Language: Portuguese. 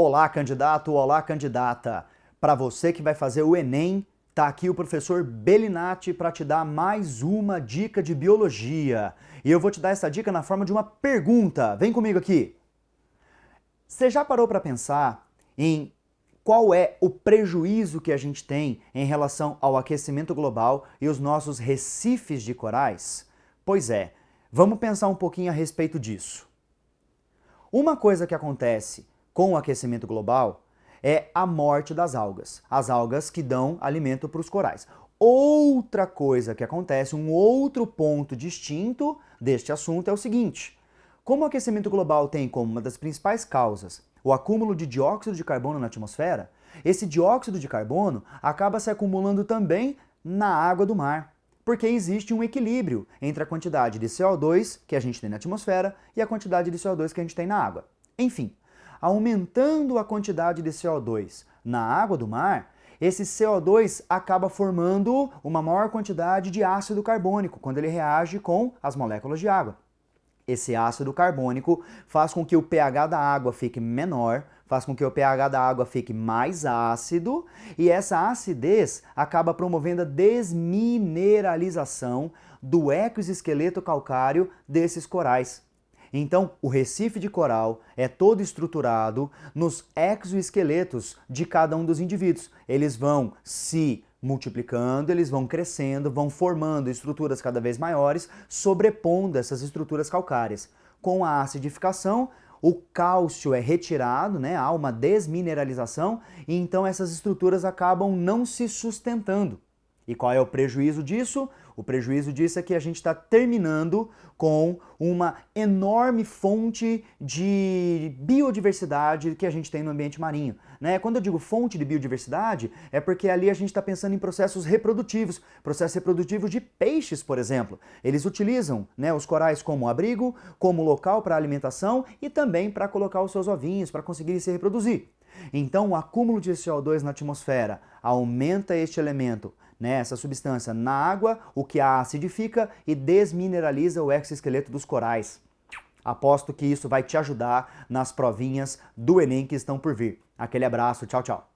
Olá, candidato, olá, candidata. Para você que vai fazer o Enem, tá aqui o professor Bellinati para te dar mais uma dica de biologia. E eu vou te dar essa dica na forma de uma pergunta. Vem comigo aqui. Você já parou para pensar em qual é o prejuízo que a gente tem em relação ao aquecimento global e os nossos recifes de corais? Pois é, vamos pensar um pouquinho a respeito disso. Uma coisa que acontece com o aquecimento global é a morte das algas, as algas que dão alimento para os corais. Outra coisa que acontece, um outro ponto distinto deste assunto é o seguinte: como o aquecimento global tem como uma das principais causas o acúmulo de dióxido de carbono na atmosfera, esse dióxido de carbono acaba se acumulando também na água do mar, porque existe um equilíbrio entre a quantidade de CO2 que a gente tem na atmosfera e a quantidade de CO2 que a gente tem na água. Enfim, aumentando a quantidade de CO2 na água do mar, esse CO2 acaba formando uma maior quantidade de ácido carbônico quando ele reage com as moléculas de água. Esse ácido carbônico faz com que o pH da água fique menor, faz com que o pH da água fique mais ácido, e essa acidez acaba promovendo a desmineralização do exoesqueleto calcário desses corais. Então, o recife de coral é todo estruturado nos exoesqueletos de cada um dos indivíduos. Eles vão se multiplicando, eles vão crescendo, vão formando estruturas cada vez maiores, sobrepondo essas estruturas calcárias. Com a acidificação, o cálcio é retirado, né? Há uma desmineralização, e então essas estruturas acabam não se sustentando. E qual é o prejuízo disso? O prejuízo disso é que a gente está terminando com uma enorme fonte de biodiversidade que a gente tem no ambiente marinho, né? Quando eu digo fonte de biodiversidade, é porque ali a gente está pensando em processos reprodutivos de peixes, por exemplo. Eles utilizam, né, os corais como abrigo, como local para alimentação e também para colocar os seus ovinhos, para conseguirem se reproduzir. Então, o acúmulo de CO2 na atmosfera aumenta este elemento, né, essa substância na água, o que a acidifica e desmineraliza o exoesqueleto dos corais. Aposto que isso vai te ajudar nas provinhas do Enem que estão por vir. Aquele abraço, tchau, tchau.